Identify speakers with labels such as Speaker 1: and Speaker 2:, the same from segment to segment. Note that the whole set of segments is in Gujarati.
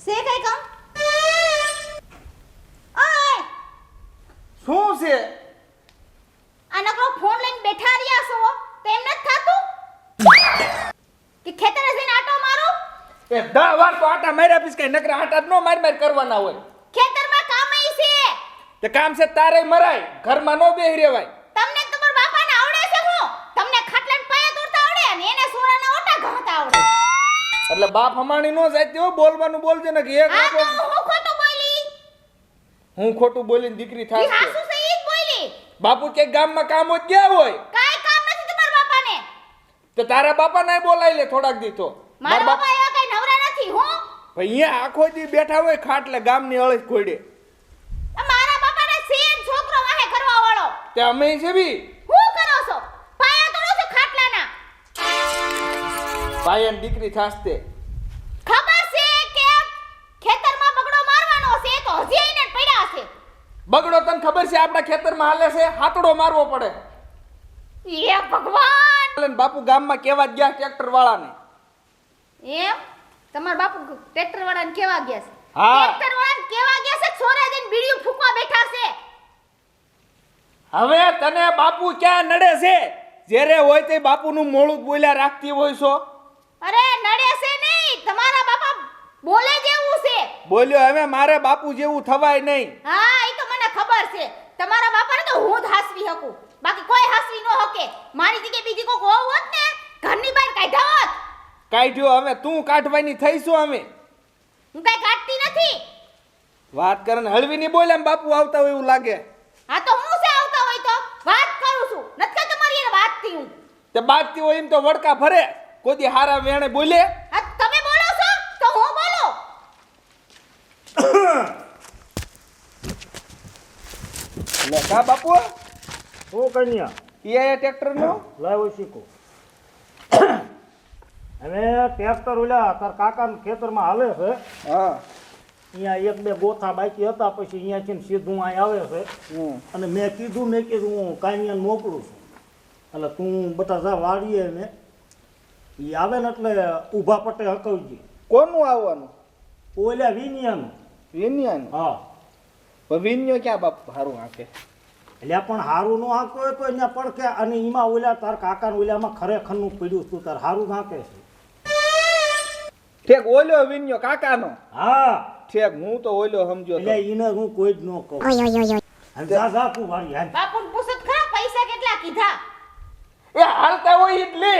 Speaker 1: સે કઈ કામ ઓય
Speaker 2: શું છે?
Speaker 1: આ નકરો ફોન લઈને બેઠા રહ્યા છો તેમ ન થાતું કે ખેતરે જઈને આટો મારો
Speaker 2: એ 10 વાર તો આટા માર્યા પીસ કઈ નકરા આટા જ નો માર કરવાના હોય.
Speaker 1: ખેતરમાં કામ ઈ છે
Speaker 2: તે કામ છે તારે મરાય, ઘરમાં નો બેહી રહેવાય.
Speaker 1: તમને તમાર બાપાને આવડે છે હું તમને ખાટલાને પાયા તોડતા આવડે અને એને સોરાના ઓટા ઘાતા આવડે.
Speaker 2: એટલે બાપ હમાણી નો જાતી હો, બોલવાનું બોલજે ને કે એક
Speaker 1: આ તો
Speaker 2: આપો.
Speaker 1: હું ખોટું બોલી
Speaker 2: હું ખોટું બોલીને દીકરી
Speaker 1: ઈ
Speaker 2: થાશે.
Speaker 1: હાસુ છે ઈ જ બોલી
Speaker 2: બાપુ કે ગામમાં કામ જ ગયા હોય
Speaker 1: કાઈ કામ નથી તમાર બાપાને.
Speaker 2: તો તારા બાપાને બોલાવી લે થોડાક દી તો.
Speaker 1: મારા બાપા એવા કઈ નવરા નથી હું
Speaker 2: અહીંયા આખો દી બેઠા હોય ખાટલે ગામની અળસ ખોડે.
Speaker 1: મારા બાપાને સેન છોકરો વાહે કરવા વાળો
Speaker 2: તે અમે છે બી
Speaker 1: હું કરો છો પાયા તોડો છો ખાટલાના.
Speaker 2: પાયાની દીકરી થાste.
Speaker 1: ખબર છે કે ખેતરમાં બગડો મારવાનો છે તો હજી આઈને જ પડ્યા છે.
Speaker 2: બગડો તને ખબર છે આપણા ખેતરમાં હાલે છે, હાથડો મારવો પડે.
Speaker 1: એ ભગવાન
Speaker 2: બાપુ ગામમાં કેવા ગયા ટ્રેક્ટર વાળાને.
Speaker 1: એમ તમાર બાપુ ટ્રેક્ટર વાળાને કેવા ગયા છે?
Speaker 2: હા.
Speaker 1: ટ્રેક્ટર વાળાને કેવા ગયા છે? છોરા જઈને બીડીયું ફૂંકવા બેઠા છે.
Speaker 2: હવે તને બાપુ ક્યાં નડે છે? જ્યારે હોય તે બાપુનું મોળું બોલ્યા રાખતી હોય છો.
Speaker 1: અરે નડે છે નહીં, તમારા બાપા બોલે જેવું છે.
Speaker 2: બોલ્યો હવે મારે બાપુ જેવું થવાય નહીં.
Speaker 1: હા ઈ તો મને ખબર છે. તમારા બાપાને તો હું જ હાસવી શકું, બાકી કોઈ હાસવી ન શકે. મારી જગ્યાએ બીજી કોઈ હોવ હોત ને ઘરની બહાર કાઢ્યા હોત.
Speaker 2: કાઢ્યો હવે તું કાઢવાની થઈશું અમે.
Speaker 1: હું કઈ કાઢતી નથી.
Speaker 2: વાત કરે ને હળવી ની બોલે બાપુ આવતા હોય એવું લાગે.
Speaker 1: હા તો હું છે આવતા હોય તો વાત કરું છું, નથી તમારી એને વાત થી હું.
Speaker 2: તે બાજતી હોય એમ તો વડકા ફરે. કોઈ દી હારા વેણે બોલે.
Speaker 1: હા તમે બોલો છો તો હું બોલો.
Speaker 2: લે કા બાપુ
Speaker 3: હું કન્યા
Speaker 2: ઈયા ટ્રેક્ટર નો
Speaker 3: લાવ્યો શીખો. હવે ટ્રેક્ટર ઓલા તાર કાકાના ખેતરમાં હાલે છે.
Speaker 2: હા
Speaker 3: અહીંયા એક બે ગોથા બાકી હતા, પછી અહીંયાથી સીધું અહીં આવે છે. અને મેં કીધું હું કાંઈ મોકલું છું, એટલે તું બધા જા વાળીએ ને એ આવે ને એટલે ઊભા પટ્ટે હકવજી.
Speaker 2: કોનું આવવાનું?
Speaker 3: ઓલા વિનિયાનું.
Speaker 2: વિન્યાનું?
Speaker 3: હા
Speaker 2: વિન્યો ક્યાં બાપુ હારું હાકે?
Speaker 3: એટલે પણ હારું નો હાંકતો હોય તો અહીંયા પડકે, અને એમાં ઓલા તાર કાકાને ઓલામાં ખરેખરનું પડ્યું તું તાર હારું હાંકે છે.
Speaker 2: ઠેક ઓલ્યો વિન્યો કાકાનો.
Speaker 3: હા
Speaker 2: ઠેક હું તો ઓલ્યો સમજ્યો તો.
Speaker 3: એટલે એને હું કોઈ જ ન કહું. હાલ જા જા તું વાળી હાલ.
Speaker 1: બાપુને પૂછત ખરા પૈસા કેટલા કીધા?
Speaker 2: એ હાલતા હોય એટલે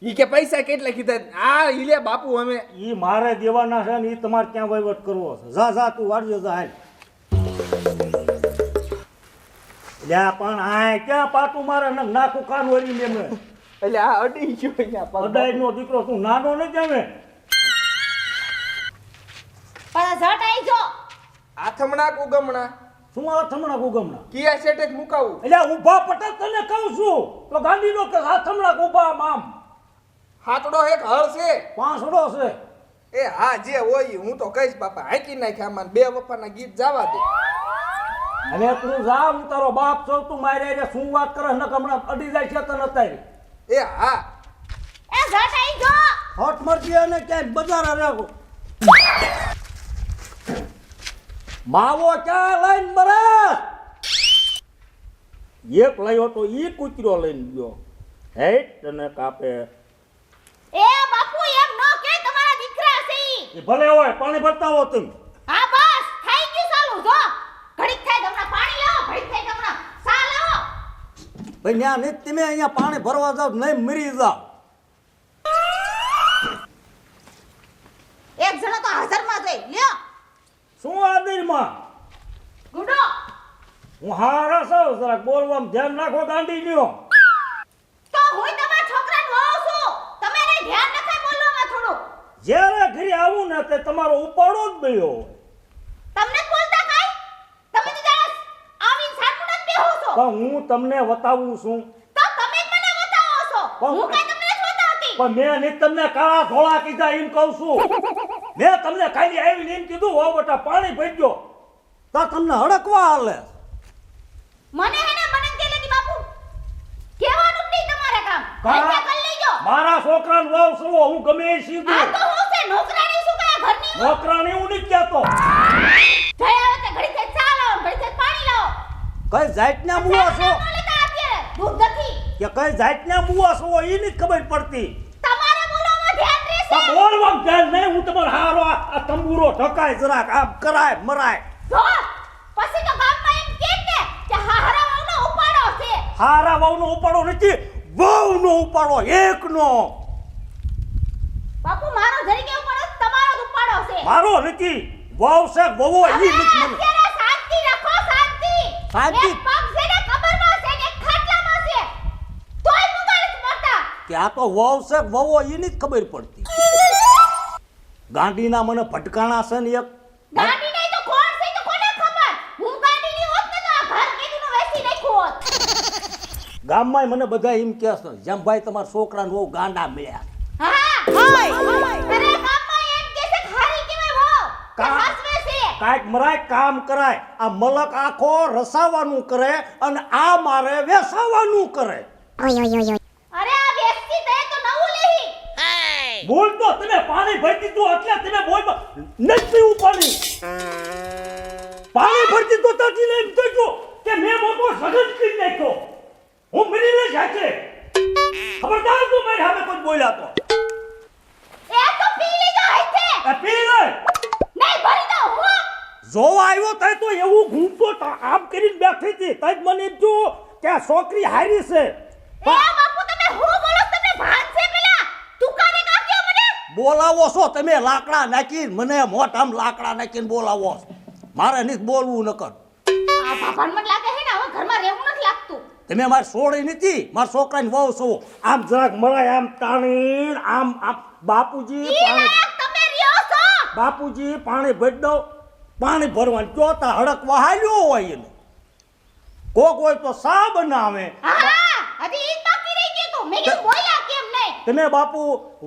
Speaker 2: ઈ કે પૈસા કેટલા કીધા? આ ઈલે બાપુ અમે
Speaker 3: ઈ મારે દેવાના છે ને ઈ તમારે ક્યાં વહીવટ કરવો છે. જા જા તું વાળજો જા હાલ. લ્યા પણ આ ક્યાં પાટું મારે ને નાખું કાન વળી લે મેં.
Speaker 2: એટલે આ અડી ગયો અહીંયા પગ.
Speaker 3: અડાઈનો દીકરો તું નાનો નથી આવે.
Speaker 1: પણ ઝટ આઈ જો.
Speaker 2: આથમણા કુગમણા
Speaker 3: શું આ થમણા ગુગમણા?
Speaker 2: કિયા સેટેક મુકાવું.
Speaker 3: એટલે ઊભા પટક તને કહું છું તો ગાંધીનો કે આ થમણા ઊભા આમ
Speaker 2: હાથડો એક હળ છે.
Speaker 3: પાંસડો છે.
Speaker 2: એ હા જે હોય હું તો કહીશ બાપા હાકી નાખ આમાં બે વફાના ગીત જાવા દે.
Speaker 3: અને તું જા, હું તારો બાપ છો, તું મારે રે શું વાત કરે ને હમણાં અડી જાય છે તને અત્યારે.
Speaker 2: એ હા
Speaker 1: એ ઝટ આઈ જો.
Speaker 3: હટ મરજી અને ક્યાંય બજાર રાખો. માવો ક્યાં લઈને મરે? એક લયો તો ઈ કૂતરો લઈને ગયો. હે તને કાપે.
Speaker 1: એ બાપુ એમ નો કે તમારા દીકરા છે ઈ.
Speaker 3: એ ભલે હોય પાણી ભરતા હો તમે.
Speaker 1: હા બસ થઈ ગયું ચાલુ જો. ઘડીક થાય તમને પાણી લાવો, ઘડીક થાય તમને સા લાવો.
Speaker 3: ભાઈ ન્યા નહીં તમે અહીંયા પાણી ભરવા જાવ નહીં મરી જાવ.
Speaker 1: એક જણો તો હાજરમાં જઈ લ્યો.
Speaker 3: શું આદરમાં
Speaker 1: ગુડો
Speaker 3: હું હારા સૌ જરાક બોલવામાં ધ્યાન રાખો ગાંડી લ્યો.
Speaker 1: તો હું તમારા છોકરાને વહુ છું. તમે ને ધ્યાન નખાય બોલવામાં થોડું.
Speaker 3: જ્યારે ઘરે આવું ને તે તમારો ઉપાડો જ ગયો.
Speaker 1: તમને જ બોલતા કાઈ? તમે તો જરા આવીને સાટું જ બેહો છો.
Speaker 3: પણ હું તમને બતાવું છું.
Speaker 1: તો તમે જ મને બતાવો છો.
Speaker 3: પણ-
Speaker 1: હું કાઈ તમને નથી બતાવતી.
Speaker 3: પણ મેં નહીં તમને કાળા ધોળા કીધા એમ કહું છું. મેં તમને ખાલી આવીને એમ કીધું હો બેટા પાણી ભરજો તો તમને હડકવા હાલે.
Speaker 1: મને હેને મને કે લેતી બાપુ. કેવાનું જ નહીં તમારે કામ.
Speaker 3: કા-
Speaker 1: પૈસા કરી લેજો.
Speaker 3: મારા છોકરાને વહુ છું હું ગમે એ સીધું.
Speaker 1: આ તો હું છે નોકરાણી શું કાય ઘરની હું.
Speaker 3: નોકરાણી હું નથી કહેતો.
Speaker 1: જઈ આવે તે ઘડી થઈ ચા લાવો ઘડી થઈ પાણી લાવો.
Speaker 3: કઈ જાતના બુઆ છો
Speaker 1: ચા ન લેતા અત્યારે દૂધ નથી.
Speaker 3: કે કઈ જાતના બુઆ છો એ નથી ખબર પડતી.
Speaker 1: તમારે બોલવામાં ધ્યાન રહેશે.
Speaker 3: આ બોલવા ધ્યાન નહીં, હું તમારો હારો આ તંબુરો ઠકાય જરાક આમ કરાય મરાય.
Speaker 1: જો પછી તો ગામમાં એમ કહે ને કે હારા વહુનો ઉપાડો છે.
Speaker 3: હારા વહુનો ઉપાડો નથી, વહુનો ઉપાડો એકનો.
Speaker 1: બાપુ મારો જરીકે ઉપાડો તમારો જ ઉપાડો છે.
Speaker 3: મારો નથી, વહુ છે વહુ એ
Speaker 1: હવે
Speaker 3: નથી મને.
Speaker 1: અત્યારે શાંતિ રાખો શાંતિ.
Speaker 3: શાંતિ?
Speaker 1: એક પગ છે ને કબરમાં છે ને એક ખાટલામાં છે. તોય મુગાડ જ મળતા.
Speaker 3: કે આ તો વહુ છે વહુ એ નથી ખબર પડતી. ગાંડીના મને ભટકાણા છે ને એક.
Speaker 1: ગાંડી નહીં તો કોણ છે તો કોને ખબર. હું ગાંડીની હોત ને તો આ ઘર કેદુનું વેચી નાખ્યું હોત.
Speaker 3: ગામમાં મને બધા એમ કહે છે જેમ ભાઈ તમારા છોકરાને બહુ ગાંડા મળ્યા.
Speaker 1: હા અરે ગામમાં એમ કહે છે કે હારી કેવાય વહુ. કે
Speaker 3: કા-
Speaker 1: હસવે છે.
Speaker 3: કાંઈક મરાય કામ કરાય. આ મલક આખો રસાવાનું કરે અને આ મારે વેસાવાનું કરે.
Speaker 1: અરે આ વેચતી તે તો નવું લેહી.
Speaker 3: બોલ તો તમે પાણી ભરી દીધું એટલે તમે બોલ નથી પીવું પાણી. પાણી ભરી દીધું તો જી એમ કહેજો કે મેં મોટો સગન કરી નાખ્યો. હું મરી ન જાતે. ખબરદાર તું મારી સામે કોઈ બોલ્યા તો.
Speaker 1: એ તો પી લીધો હશે.
Speaker 3: એ પી લે.
Speaker 1: નહીં ભરી દો હું.
Speaker 3: જોવા આવ્યો તઈ તો એવું ઘૂમતો આમ કરીને બેઠી હતી તઈ મને એમ થયું કે આ છોકરી હારી છે.
Speaker 1: એ બાપુ તમે હું બોલો તમને ભાન છે પેલા તુકાને કાપ્યો મને.
Speaker 3: બોલાવો છો તમે લાકડા નાખીને મને મોઢામાં લાકડા નાખીને બોલાવો છો. મારે નથી બોલવું નકર.
Speaker 1: આ બાપાને મને લાગે છે ને હવે ઘરમાં રહેવું નથી લાગતું.
Speaker 3: તમે મારી સોળી નથી, મારા છોકરાની વહુ છો. આમ જરાક મરાય આમ તાણીને આમ આમ બાપુજી
Speaker 1: ઈ
Speaker 3: પાણી
Speaker 1: લાયક તમે રહ્યો છો.
Speaker 3: બાપુજી પાણી ભરી દો. પાણી ભરવાનું જોતા હડક વહાલ્યો હોય એને. કોક હોય તો સા બનાવે.
Speaker 1: હા હજી ઈ જ બાકી રહી ગયું તું. મેં કીધું બોલ્યા કેમ નહીં.
Speaker 3: તમે બાપુ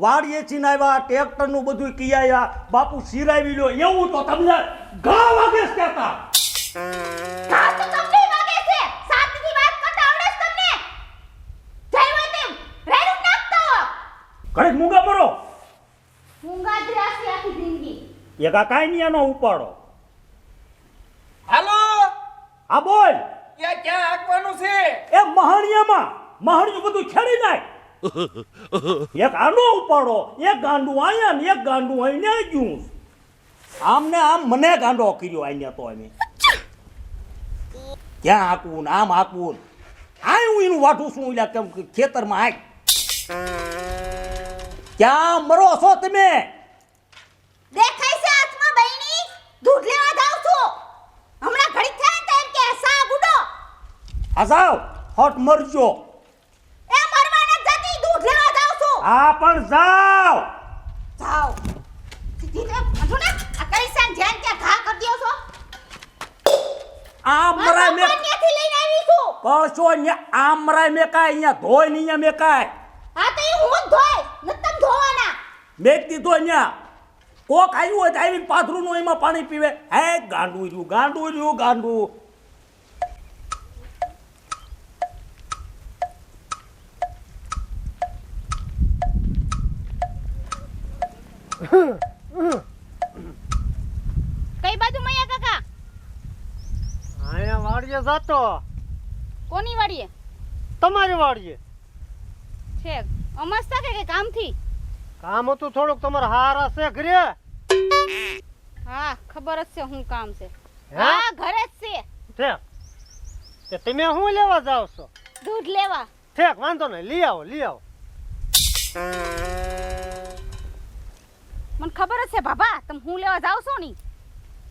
Speaker 3: વાડીએ છીને આવ્યા ટ્રેક્ટરનું બધું કિયાયા બાપુ સિરાવી લ્યો એવું તો તમને ઘા વાગે છે કહેતા.
Speaker 1: ઘા તો તમને વાગે છે. શાંતિથી વાત કરતા આવડે છે તમને. જઈ હોય તેમ રેડું નાખતો.
Speaker 3: ઘડીક મૂંગા મરો.
Speaker 1: મૂંગા જ રાશી આખી જિંદગી.
Speaker 3: એક આ કાંઈ નહીં એનો ઉપાડો.
Speaker 2: હાલો
Speaker 3: આ બોલ.
Speaker 2: ક્યાં ક્યાં આંકવાનું છે?
Speaker 3: એ મહાણિયામાં મહાણિયું બધું ખેડી નાખ. એક આનો ઉપાડો, એક ગાંડું આયા ને એક ગાંડું અહીંયા ગયું. આમ ને આમ મને ગાંડો કર્યો અહીંયા તો અમે. ક્યાં હાકવું ને આમ હાકવું ને. આ હું એનું વાઢું છું એટલે કેમ કે ખેતરમાં હાક. ક્યાં મરો છો તમે?
Speaker 1: દેખાય છે હાથમાં બહેણી દૂધ લેવા જાઉં છું. હમણાં ઘડીક થાય ને તો એમ કે સા ગુડો.
Speaker 3: આ જાવ હટ મરજો.
Speaker 1: એ મરવાના જ જતી દૂધ લેવા જાઉં છું.
Speaker 3: હા પણ જાવ.
Speaker 1: જાઓ. સીધી તો આજો ને આ કઈસાન ધ્યાન ક્યાં ઘા કરી દ્યો છો.
Speaker 3: આમ મરાય મેં
Speaker 1: ક્યાંથી લઈને આવી છું.
Speaker 3: કળશો ને આમ મરાય મેં કાંઈ અહીંયા ધોઈ નહીં અહીંયા મેં કાંઈ.
Speaker 1: આ તો ઈ હું જ ધોય નતમ ધોવાના.
Speaker 3: મેં દીધો અહીંયા. કોક આવ્યું હોય તો આવીને પાથરુંનું એમાં પાણી પીવે. હે ગાંડું રહ્યું ગાંડું રહ્યું ગાંડું.
Speaker 1: કઈ બાજુ મૈયા કાકા?
Speaker 4: અહીંયા વાડીએ જાતો.
Speaker 1: કોની વાડીએ?
Speaker 4: તમારી વાડીએ
Speaker 1: છે અમસ્તા કે કામથી?
Speaker 4: કામ હતું થોડુંક. તમારા હારા છે ઘરે?
Speaker 1: હા ખબર જ છે હું કામ છે.
Speaker 4: હે?
Speaker 1: હા ઘરે જ છે.
Speaker 4: ઠેક. તે તમે શું લેવા જાવ છો?
Speaker 1: દૂધ લેવા.
Speaker 4: ઠેક વાંધો નહીં, લઈ આવો લઈ આવો.
Speaker 1: મને ખબર જ છે બાબા તમે હું લેવા જાવ છો ની.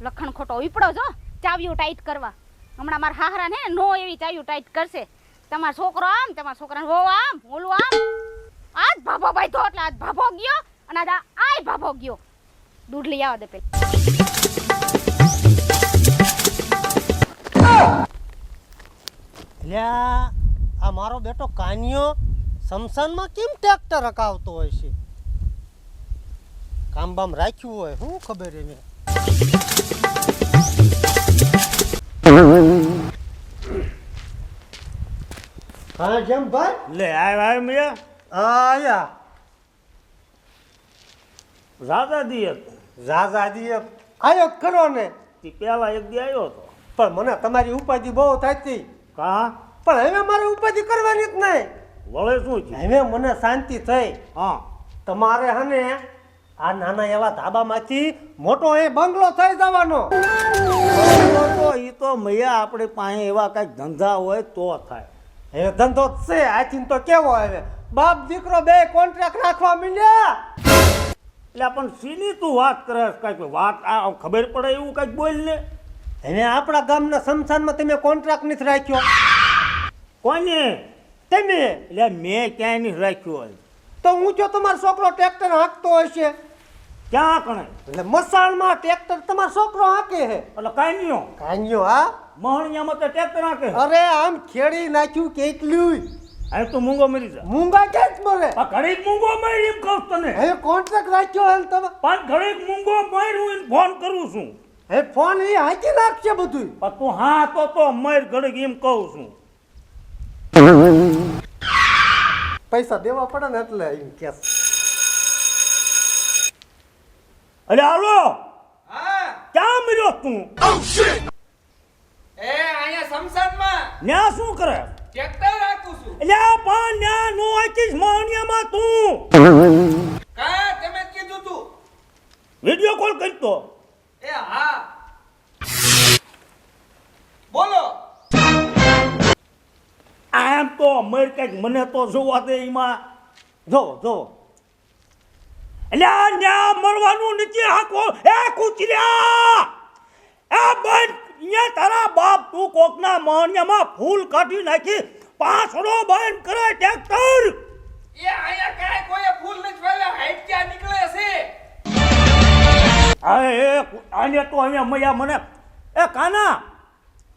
Speaker 1: લખણ ખોટો ઉપડો જો ચાવીઓ ટાઈટ કરવા. હમણાં મારા હાહરા ને નો એવી ચાવીઓ ટાઈટ કરશે. તમારો છોકરો આમ તમારા છોકરાનો વહુ આમ ઓલું આમ. આજ ભાભો બાંધ્યો એટલે આજ ભાભો ગયો અને આજ આય ભાભો ગયો. દૂધ લઈ આવો દે પેલા.
Speaker 4: લ્યા આ મારો બેટો કાનિયો શમશાનમાં કેમ ટ્રેક્ટર હકાવતો હોય છે? કામ બામ રાખ્યું હોય શું ખબર એને. હા જેમ ભાઈ
Speaker 3: લે આવ મેં
Speaker 4: આયા.
Speaker 3: રાજા દી
Speaker 4: ઝાઝાજી ખાયો જ ખરો ને.
Speaker 3: તે પહેલા એક દી આવ્યો હતો.
Speaker 4: પણ મને તમારી ઉપાધિ બહુ થતી.
Speaker 3: કા
Speaker 4: પણ હવે મારે ઉપાધિ કરવાની જ નહીં.
Speaker 3: વળે શું છે?
Speaker 4: હવે મને શાંતિ થઈ.
Speaker 3: હા
Speaker 4: તમારે હને આ નાના એવા ધાબામાંથી મોટો એ બંગલો થઈ જવાનો.
Speaker 3: તો એ તો મૈયા આપણી પાસે એવા કઈક ધંધા હોય તો થાય.
Speaker 4: હવે ધંધો જ છે આથી તો કેવો હવે બાપ દીકરો બે કોન્ટ્રાક્ટ રાખવા માંડ્યા.
Speaker 3: એટલે પણ સીની તું વાત કરે કઈક વાત આ ખબર પડે એવું કઈક બોલ ને.
Speaker 4: હવે આપણા ગામના સ્મશાનમાં તમે કોન્ટ્રાક્ટ નથી રાખ્યો.
Speaker 3: કોને?
Speaker 4: તમે
Speaker 3: એટલે મેં ક્યાંય નહીં રાખ્યું હોય.
Speaker 4: તો હું જો તમારો છોકરો ટ્રેક્ટર હાંકતો હશે
Speaker 3: ક્યાં કણે?
Speaker 4: એટલે મસાણમાં ટ્રેક્ટર તમારો છોકરો હાંકે હે.
Speaker 3: એટલે કાંઈ નહીં
Speaker 4: કાંઈયો હા.
Speaker 3: મહણિયામાં તો ટ્રેક્ટર નાખે.
Speaker 4: અરે આમ ખેડી નાખ્યું કેટલું.
Speaker 3: હવે તું મૂંગો મરી જા.
Speaker 4: મૂંગા ક્યાં જ મરે.
Speaker 3: આ ઘડીક મૂંગો મરી એમ કહું તને.
Speaker 4: હવે કોન્ટ્રાક્ટ રાખ્યો હે ને તમે.
Speaker 3: પણ ઘડીક મૂંગો મર હું એને ફોન કરું છું.
Speaker 4: હવે ફોન એ હાંકી નાખશે બધું.
Speaker 3: પણ તું હા તો મર ઘડીક એમ કહું છું.
Speaker 4: પૈસા દેવા પડે ને એટલે એમ કે.
Speaker 3: અરે હાલો
Speaker 2: હા
Speaker 3: ક્યાં મર્યો તું?
Speaker 2: એ અહીંયા સમસાનમાં
Speaker 3: ન્યા શું કરે?
Speaker 2: ટ્રેક્ટર રાખું છું.
Speaker 3: એટલે પણ ન્યા નો આકીશ મહણિયામાં તું.
Speaker 2: કા તમે જ કીધું તું.
Speaker 3: વિડિયો કોલ કરતો.
Speaker 2: એ હા બોલો.
Speaker 3: આમ તો મર કઈક મને તો જોવા દે એમાં. જો એટલે આ ન્યા મરવાનું નથી હાકો. એ કૂતર્યા એ બંધ અહીંયા તારા બાપ તું કોકના મહણિયામાં ફૂલ કાઢી નાખી પાછળો બંધ કરે ટ્રેક્ટર.
Speaker 2: એ અહીંયા કાંઈ કોઈ ફૂલ નથી ફેલા હાઈટ ક્યાં નીકળે છે.
Speaker 3: આને તો અહીંયા મૈયા મને એ કાના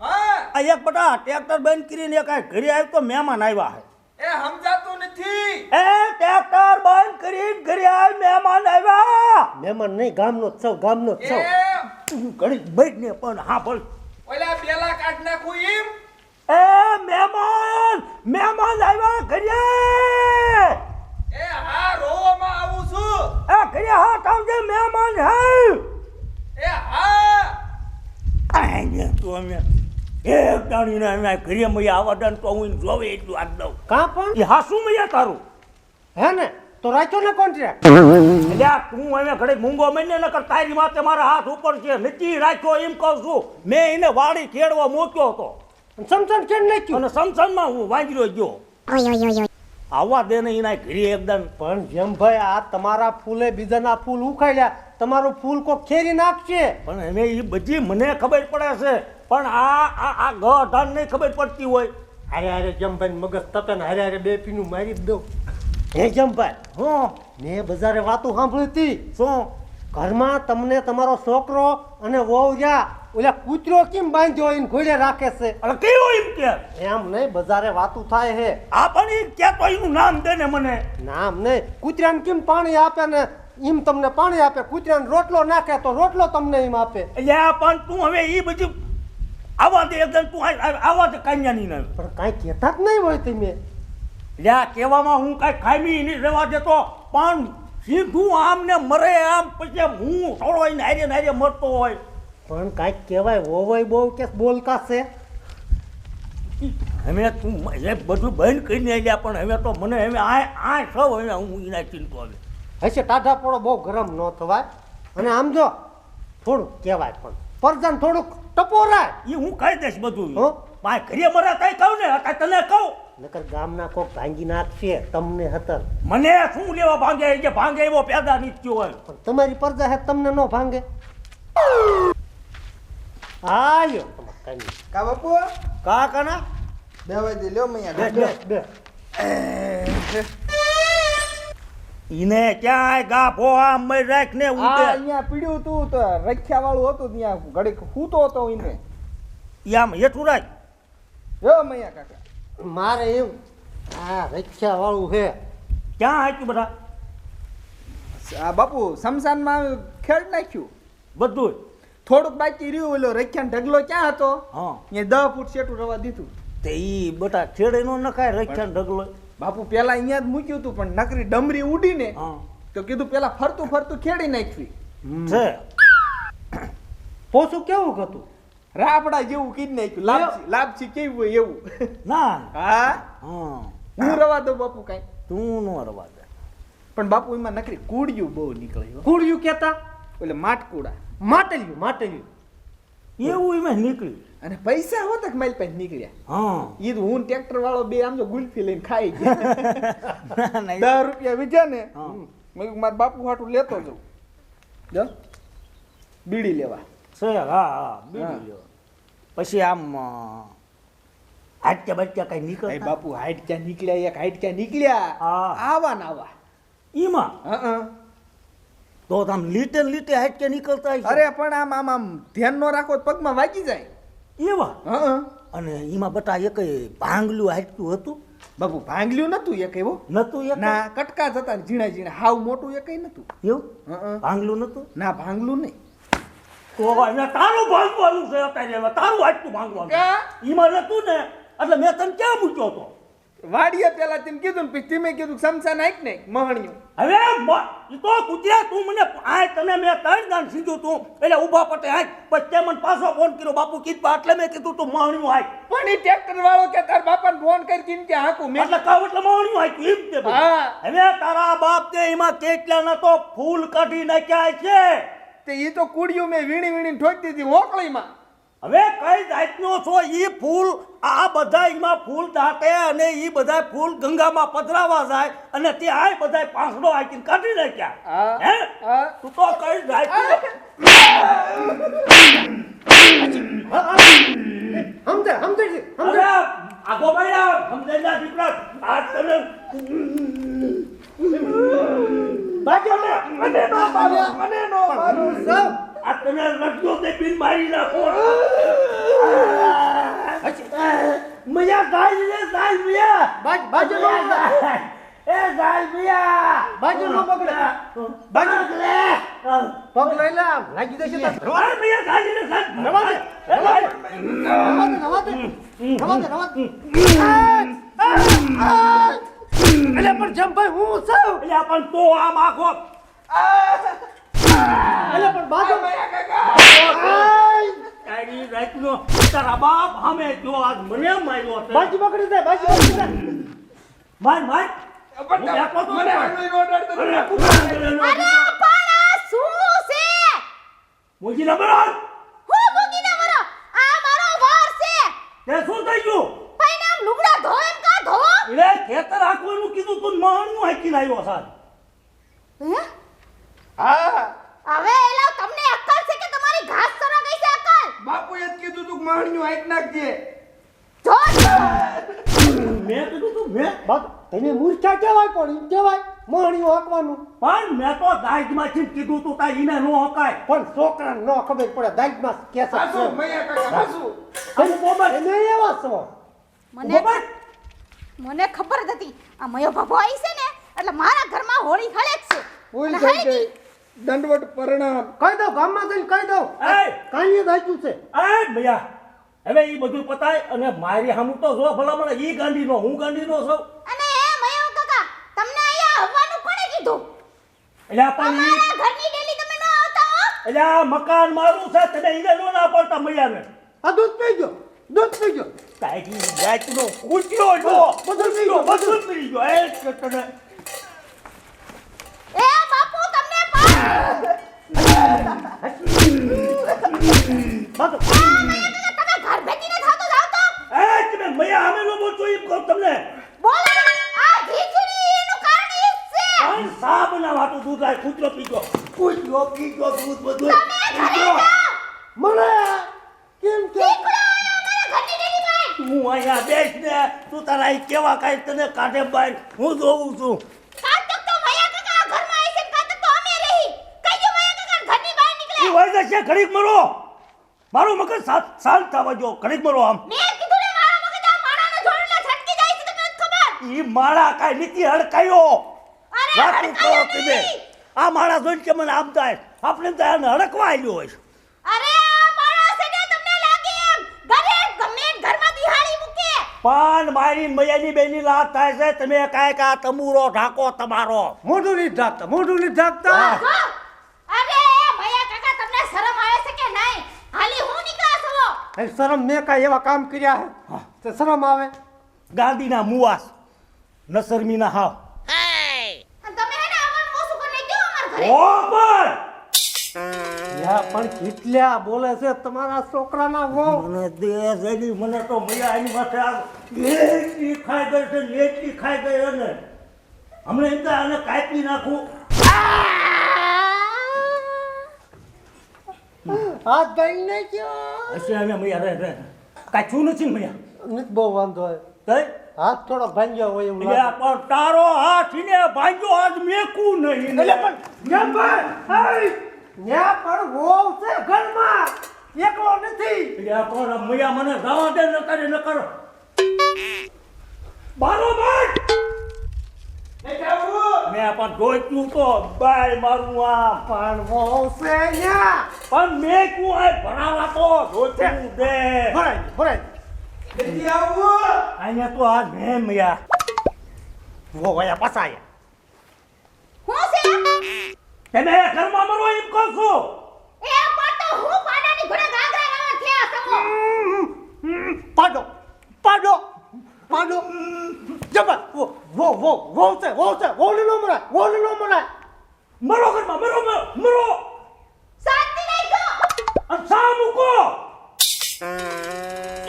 Speaker 2: હા
Speaker 3: આ એક બટા ટ્રેક્ટર બંધ કરીને કાંઈ ઘરે આવ્યો તો મહેમાન આવ્યા છે.
Speaker 2: એ સમજાતું નથી.
Speaker 3: એ ટ્રેક્ટર બંધ કરીને ઘરે આવી મહેમાન આવ્યા.
Speaker 4: મહેમાન નહીં ગામનો જ સૌ ગામનો જ સૌ.
Speaker 2: એ
Speaker 3: તું ઘડી બેઠ ને પણ હા બોલ.
Speaker 2: ઓલા બેલા કાઢ નાખું એમ.
Speaker 3: એ મહેમાન આવ્યા ઘરે.
Speaker 2: એ હા રોવામાં આવું છું.
Speaker 3: એ ઘરે હા આવજે મહેમાન હે.
Speaker 2: એ હા
Speaker 3: આને તો અમે એક દાણીને અમે ઘરે મૈયા આવવા દે તો હું જોવે એટલું આજ દઉં.
Speaker 4: કાં પણ
Speaker 3: એ હાસું મૈયા તારું.
Speaker 4: હે ને તો રાખ્યો ને કોન્ટ્રાક્ટ.
Speaker 3: એટલે આ તું હવે ઘડી મૂંગો મહિને નકર તારી માથે મારા હાથ ઉપર છે નથી રાખ્યો એમ કહું છું. મેં એને વાડી ખેડવા મૂક્યો હતો
Speaker 4: સમસન કેમ નાખ્યું.
Speaker 3: અને સમસનમાં હું વાંજરો ગયો. આવવા દે ને એના ઘરે એકદમ.
Speaker 4: પણ જેમ ભાઈ આ તમારા ફૂલે બીજાના ફૂલ ઉખાડ્યા તમારું ફૂલ કોક ખેરી નાખશે.
Speaker 3: પણ હવે એ બધી મને ખબર પડે છે પણ આ ગઢાન નહીં ખબર પડતી હોય.
Speaker 4: હારે હારે જમભાઈ મગજ તપે ને હારે હારે બે પીનું મારી જ દઉં. હે જમભાઈ
Speaker 3: હું
Speaker 4: મેં બજારે વાતું સાંભળી હતી.
Speaker 3: શું
Speaker 4: ઘરમાં તમને તમારો છોકરો અને વહુ રહ્યા ઓલા કૂતરો કેમ બાંધ્યો એને ઘોડે રાખે છે.
Speaker 3: અરે કેવું એમ કે
Speaker 4: એમ નહીં બજારે વાતું થાય હે.
Speaker 3: આ પણ એ ક્યાં તો એનું નામ દે ને મને.
Speaker 4: નામ નહીં કૂતરાને કેમ પાણી આપે ને એમ તમને પાણી આપે. કૂતરાને રોટલો નાખે તો રોટલો તમને એમ આપે.
Speaker 3: એટલે આ પણ તું હવે એ બધી આવા દે એકદમ તું આવા દે કન્યાની ના.
Speaker 4: પણ કાંઈ કહેતા જ નહીં હોય તમે.
Speaker 3: એટલે આ કહેવામાં હું કાંઈ ખામી નહીં રહેવા દેતો પણ સીધું આમ ને મરે આમ પછી હું છોડવાઈને હારે મરતો હોય.
Speaker 4: પણ કાંઈક કહેવાય હોવાય બહુ કે બોલકા છે.
Speaker 3: હવે તું એ બધું બંધ કરીને આવ્યા પણ હવે તો મને હવે આ સૌ હવે હું એના ચિંતો હવે.
Speaker 4: હશે ટાઢા પોળો બહુ ગરમ ન થવાય. અને આમ જો થોડુંક કહેવાય પણ પરજાન થોડુંક ટપોરાય.
Speaker 3: એ હું કહી દઈશ બધું.
Speaker 4: હો?
Speaker 3: મારે ઘરે મરે તઈ કહું ને અત્યારે તને કહું.
Speaker 4: નકર ગામના કોક ભાંગી નાખશે તમને હતર.
Speaker 3: મને શું લેવા ભાંગે જે ભાંગે એવો પેદા નહીં થયો હોય.
Speaker 4: પણ તમારી પરજા હે તમને ન ભાંગે. આયો તમાર કાંઈ.
Speaker 2: કા બાપુ
Speaker 3: કા કાના
Speaker 2: બે વાગે લ્યો મૈયા.
Speaker 3: બે.
Speaker 4: બે
Speaker 3: ઈને ક્યાંય ગાફો આમ મય રાખ ને
Speaker 2: આ
Speaker 3: ઉડે.
Speaker 2: અહીંયા પીડ્યું તું તો રખ્યા વાળું હતું ત્યાં ઘડીક સૂતો હતો એને.
Speaker 3: આમ હેઠું રાખ.
Speaker 2: જો મૈયા કાકા
Speaker 4: મારે એવું આ રખ્યા વાળું છે.
Speaker 3: ક્યાં હાચ્યું બધા
Speaker 2: આ બાપુ સમસાનમાં ખેડ નાખ્યું.
Speaker 3: બધું.
Speaker 2: થોડુંક બાકી રહ્યું ઓલો રખ્યાનો ઢગલો ક્યાં હતો
Speaker 3: હા
Speaker 2: ત્યાં 10 ફૂટ સેટું રવા દીધું.
Speaker 3: તે ઈ બટા છેડે નો નખાય રખ્યાનો ઢગલો.
Speaker 2: બાપુ પેલા અહીંયા જ મૂક્યું હતું પણ નકરી ડમરી ઉડીને
Speaker 3: હા
Speaker 2: તો કીધું પેલા ફરતું ખેડી નાખવી.
Speaker 3: છે
Speaker 4: પોસું કેવું હતું?
Speaker 2: રાપડા જેવું કીધ નાખ્યું. લાપસી કેવું હોય એવું.
Speaker 3: ના
Speaker 2: હા
Speaker 3: હા
Speaker 2: હું રવા દઉં બાપુ કાંઈ.
Speaker 3: તું નો રવા દે.
Speaker 2: પણ બાપુ એમાં નકરી કુડિયું બહુ નીકળે હો.
Speaker 4: કુડિયું કેતા?
Speaker 2: એટલે માટકુડા
Speaker 4: માટલ્યું.
Speaker 3: એવું એમાં નીકળ્યું.
Speaker 2: અને પૈસા હોતા કે મારી પાસે નીકળ્યા.
Speaker 3: હા
Speaker 2: ઈ તો હું ટ્રેક્ટર વાળો બે આમ જો ગુલ્ફી લઈને ખાઈ ગયા.
Speaker 3: ના,
Speaker 2: 10 રૂપિયા વીજ્યા ને
Speaker 3: હા.
Speaker 2: મેં કીધું મારા બાપુ હાટું લેતો જાઉં. જો બીડી લેવા.
Speaker 3: છે હા બીજું લ્યો. પછી આમ હાટક્યા બાટક્યા કઈ
Speaker 2: ભાઈ
Speaker 3: નીકળતા
Speaker 2: બાપુ હાઈટ ક્યાં નીકળ્યા એક હાઈટ ક્યાં નીકળ્યા
Speaker 3: હા.
Speaker 2: આવા ને આવા.
Speaker 3: ઈમાં
Speaker 2: હા
Speaker 3: તો આમ લીટે ને લીટે હાટક્યા નીકળતા હશે.
Speaker 2: અરે પણ આમ ધ્યાન ન રાખો તો પગમાં વાગી જાય.
Speaker 3: એવા
Speaker 2: હા
Speaker 3: અને એમાં બટા એક ભાંગલું હાટક્યું હતું
Speaker 2: બાપુ ભાંગલ્યું નતું એક એવો.
Speaker 3: નતું એક
Speaker 2: ના કટકા જ હતા ને ઝીણા ઝીણા હાવ મોટું એક નતું.
Speaker 3: એવું
Speaker 2: હા
Speaker 3: ભાંગલું નતું
Speaker 2: ના ભાંગલું નહીં.
Speaker 3: તો હવે તારું ભાંગવાનું છે અત્યારે હવે તારું હાટક્યું ભાંગવાનું
Speaker 2: કા?
Speaker 3: ઈમાં નતું ને એટલે મેં તને ક્યાં મૂક્યો હતો
Speaker 2: વાડીએ પેલા તેમ કીધું ને પછી ધીમે કીધું સમસા નાખ ને મહણિયું.
Speaker 3: હવે ઈ તો કુતિયા તું મને આ તને મેં 3 દાન સીધું તું એટલે ઊભા પટે હાચ પછી તે મને પાછો ફોન કર્યો બાપુ કીધું એટલે મેં કીધું તું માણ્યું હાચ
Speaker 2: પણ ઈ ટ્રેક્ટર વાળો કે તાર બાપાને ફોન કરી કીને કે હાકું મેં
Speaker 3: એટલે કાવ એટલે માણ્યું હાચ એમ તે બધું.
Speaker 2: હા.
Speaker 3: હવે તારા બાપ તે એમાં કેટલા ન તો ફૂલ કાઢી નાખ્યા છે
Speaker 2: તે ઈ તો કુડિયું મેં વીણી ઠોકી દીધી ઓકળીમાં.
Speaker 3: હવે કઈ જાતનો છો ઈ ફૂલ આ બધા એમાં ફૂલ દાટે અને ઈ બધા ફૂલ ગંગામાં પધરાવા જાય અને તે આ બધા પાંસડો આકીને કાઢી નાખ્યા
Speaker 2: હા.
Speaker 3: હે
Speaker 2: હા.
Speaker 3: તું તો કઈ જાતનો
Speaker 4: સમજે
Speaker 3: અરે આગો ભાઈ સમજેલા દીકરા આ તને મને નો મારો આ તને રસ્તો તે બિન મારી નાખો મજા ગાય લે સાલ મિયા
Speaker 4: બાજુ
Speaker 3: એ સાલ મિયા
Speaker 4: બાજુ નો પકડે.
Speaker 3: બાજુ લે
Speaker 4: પગ લઈ લે આમ લાગી દેશે તો.
Speaker 3: રવા મિયા ગાય લે સાલ
Speaker 4: રવા દે. રવા દે. એટલે પણ જમભાઈ હું છું.
Speaker 3: એટલે પણ તો આમ આખો
Speaker 4: એટલે પણ બાજુ
Speaker 3: તારી રાતનો તારા બાપ સામે જો આજ મને માર્યો છે
Speaker 4: બાજુ પકડી દે બાજુ પકડી દે.
Speaker 3: માર માર હું બેઠો તો
Speaker 2: મને
Speaker 3: પણ.
Speaker 2: હાલવી નો ડરતો
Speaker 3: અરે,
Speaker 2: નથી.
Speaker 3: કુમાર,
Speaker 1: અરે પણ આ શું છે
Speaker 3: મુજી નંબર
Speaker 1: હું મૂકીને મરો આ મારો વાર છે
Speaker 3: તે શું થઈ ગયું
Speaker 1: ભાઈ નામ લુગડા ધો એમ કા ધો
Speaker 3: એટલે ખેતર આખવાનું કીધું તું માણનું હાકીને આવ્યો સાહેબ
Speaker 1: હે
Speaker 2: હા
Speaker 1: હવે એલા તમને અક્કલ છે કે તમારી ઘાસ સરા ગઈ છે અક્કલ
Speaker 2: બાપુએ જ કીધું તું કે મહણિયું હાઈટ નાખજે.
Speaker 1: જો
Speaker 3: મેં કીધું તું મેં
Speaker 4: બાપ તને મૂર્છા કહેવાય પણ ઈ કહેવાય મોહણીઓ હાંકવાનું.
Speaker 3: પણ મેં તો દાજમાંથી જ કીધું તું તા ઈને નો હકાય
Speaker 4: પણ છોકરાને ન ખબર પડે દાઈમાં કેસ
Speaker 2: હાસુ મૈયા કાકા હાસુ.
Speaker 4: એને એવા છો.
Speaker 1: મને ખબર જ હતી આ મયો બાબો આવી છે ને એટલે મારા ઘરમાં હોળી ખળે જ છે
Speaker 2: ભૂલ
Speaker 1: અને
Speaker 2: થઈ
Speaker 1: હારી
Speaker 2: ગઈ. દંડવટ પ્રણામ.
Speaker 4: કહી દઉં ગામમાં જઈને કહી દઉં
Speaker 3: એ
Speaker 4: કાંઈ દાખ્યું છે.
Speaker 3: આ ભૈયા હવે ઈ બધું પતાય અને મારી સામું તો જો ભલામણ ઈ ગાંડીનો હું ગાંડીનો છું
Speaker 1: અને એ મયો કાકા તમને અહીંયા આવવાનું કોણે કીધું
Speaker 3: એટલે પણ ઈ
Speaker 1: અમારા ઘરની ડેલી તમે ન આવતા હો
Speaker 3: એટલે આ મકાન મારું છે તને ઈને નો ના પડતા મૈયાને
Speaker 4: આ દૂધ પી ગયો
Speaker 3: તારી જાતનો કૂટ્યો જો બધું પી ગયો એ કે તને
Speaker 1: એ બાપુ તમને પણ
Speaker 4: બાપુ
Speaker 1: તમે ઘર ભેગી ન થાતો જાવ તો
Speaker 3: એ તમે મૈયા અમે નો બોલતો એમ કહું તમને
Speaker 1: બોલો આ ઘીચુરી એનું કારણ ઈ જ છે
Speaker 3: પણ સા બનાવાતું દૂધ લાય કૂતરો પી ગયો દૂધ બધું
Speaker 1: તમે ઘરે જાઓ
Speaker 4: મને કેમ કે
Speaker 1: નીકળો અમારા ઘરની ડેલી માં
Speaker 3: તું અહીંયા બેસ ને તું તારા અહીં કેવા કાંઈ તને કાઢે બહાર હું જોઉં છું
Speaker 1: કાતક તો મયા કાકા આ ઘરમાં આવી છે ને કાતક તો અમે રહી કઈ જો મયા કાકા ઘરની બહાર
Speaker 3: ઈ
Speaker 1: નીકળે
Speaker 3: વળગે છે ઘડીક મરો મારું મગજ શાંત થવા જો ઘડીક મરો આમ
Speaker 1: મેં કીધું ને મારા મગજ આ માળાના જોડલા છટકી જાય છે તમને નથી ખબર
Speaker 3: ઈ માળા કાંઈ નીતિ હડકાયો
Speaker 1: અરે
Speaker 3: વાતું કરો
Speaker 1: હડકાયો
Speaker 3: તમે
Speaker 1: નથી.
Speaker 3: આ માળા જોઈને કે મને આમ થાય આપણે તો આને હડકવા આવ્યો હોય
Speaker 1: અરે આ માળા છે ને તમને લાગે એમ ઘરે ગમે એ ઘરમાં દિહાળી મૂકે
Speaker 3: પણ મારી મૈયાની બેની લાત થાય છે તમે કાંઈક આ તમુરો ઢાકો તમારો
Speaker 4: મોઢું નહીં ઢાંકતા
Speaker 1: જો અરે
Speaker 4: એ શરમ મેં કાંઈ એવા કામ કર્યા હે તે શરમ આવે?
Speaker 3: ગાંધીના મુવાસ નસરમીના હાવ
Speaker 1: અને તમે હે ને આવવાનું ઓછું કરી નાખ્યું અમારા ઘરે.
Speaker 3: ઓ પર
Speaker 4: યા પણ કેટલા બોલે છે તમારા છોકરાના વહુ?
Speaker 3: મને દે જડી મને તો મજા એની પાસે આ લેટી ખાઈ ગઈ છે લેટી ખાઈ ગઈ અને હમણાં એમ આને કાપી નાખું
Speaker 4: હાથ ભાઈ ને કયો
Speaker 3: હશે અમે મૈયા રે કાચું નથી ને મૈયા
Speaker 4: નથી બહુ વાંધો હોય.
Speaker 3: તઈ
Speaker 4: હાથ થોડો ભાંગ્યો હોય એવું
Speaker 3: એટલે
Speaker 4: લાગે.
Speaker 3: પણ તારો હાથ ને ભાંગ્યો આજ મેકું નહીં
Speaker 4: એટલે પણ કેમ ભાઈ? ન્યા પણ વહુ છે ઘરમાં, એકલો નથી.
Speaker 3: એટલે પણ મૈયા મને ગાવા દે ન કરે ન કરો બારોબાર મેં પણ જોઈતું તો બાય મારું આમ
Speaker 4: પણ વહુ છે ન્યા.
Speaker 3: પણ મેં કું આ ભરાવા તો જોઈતું દે
Speaker 4: ભરાય ભરાય.
Speaker 3: અહીંયા તો આ મેં મૈયા
Speaker 4: વહુ આયા પાછા આયા.
Speaker 1: હું છે
Speaker 3: તમે ઘરમાં મરો એમ કહો છો
Speaker 1: એ પાટો હું પાડાની ઘોડે ગાગરા ગાવા થયા સમો.
Speaker 4: પાડો પાડો પાડો જબર વહુ છે વહુ ને નો મરાય, વહુ ને નો મરાય.
Speaker 3: મરો ઘરમાં મરો મરો મરો
Speaker 1: શાંતિ નહીં ગો.
Speaker 3: અને સા મૂકો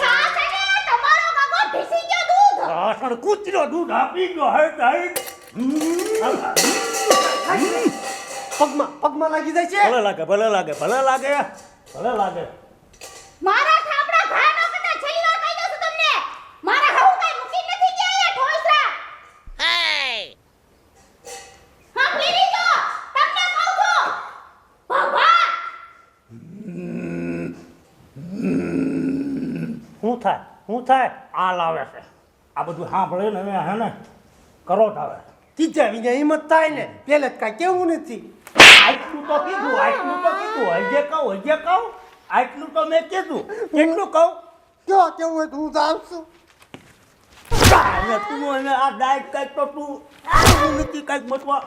Speaker 1: છાસ અને તમારો કાકો ઢીસી ગયો દૂધ.
Speaker 3: આસણ કૂતરો દૂધ આપી ગયો હે
Speaker 4: પગમાં લાગી જાય છે.
Speaker 3: ભલે લાગે ભલે લાગે ભલે લાગે ભલે લાગે
Speaker 1: મારા થાપડા ઘા નો કતા છેલ્લી વાર કહી દઉં છું તમને. મારા હાઉ કઈ મૂકી નથી કે અહીંયા ઠોસરા. હા ફેરી જો તમને કહું છું. બાબા
Speaker 3: શું થાય આ લાવે છે આ બધું સાંભળે ને હે ને કરોટ આવે
Speaker 4: ત્રીજા વિના હિંમત થાય ને પેલે જ કાંઈ કેવું નથી.
Speaker 3: આટલું તો કીધું હજે કહું આટલું તો મેં કીધું કેટલું કહું
Speaker 4: કયો કેવું હોય તો હું તો આવશું.
Speaker 3: અને તું એને આ ડાયટ કાંઈક તો તું નથી કાંઈક મતવા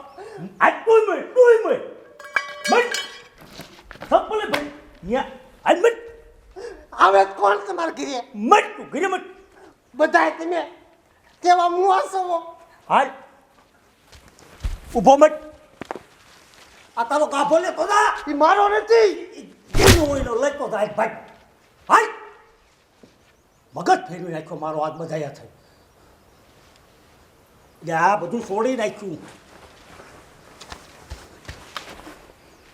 Speaker 3: આજ તું મત સપલે ભાઈ ન્યા આજ મત
Speaker 4: આવે તો કોણ તમારે ઘરે?
Speaker 3: મત તું ઘરે મત
Speaker 4: બધાય તમે કેવા મુવા છો?
Speaker 3: હાલ ઊભો મત આ તારો કાભો લે તો દા
Speaker 4: ઈ મારો નથી.
Speaker 3: એનો એનો લેતો જાય ભાઈ હાલ મગજ ફેરવી નાખ્યો મારો હાથ બધાયા થઈ એટલે આ બધું છોડી નાખ્યું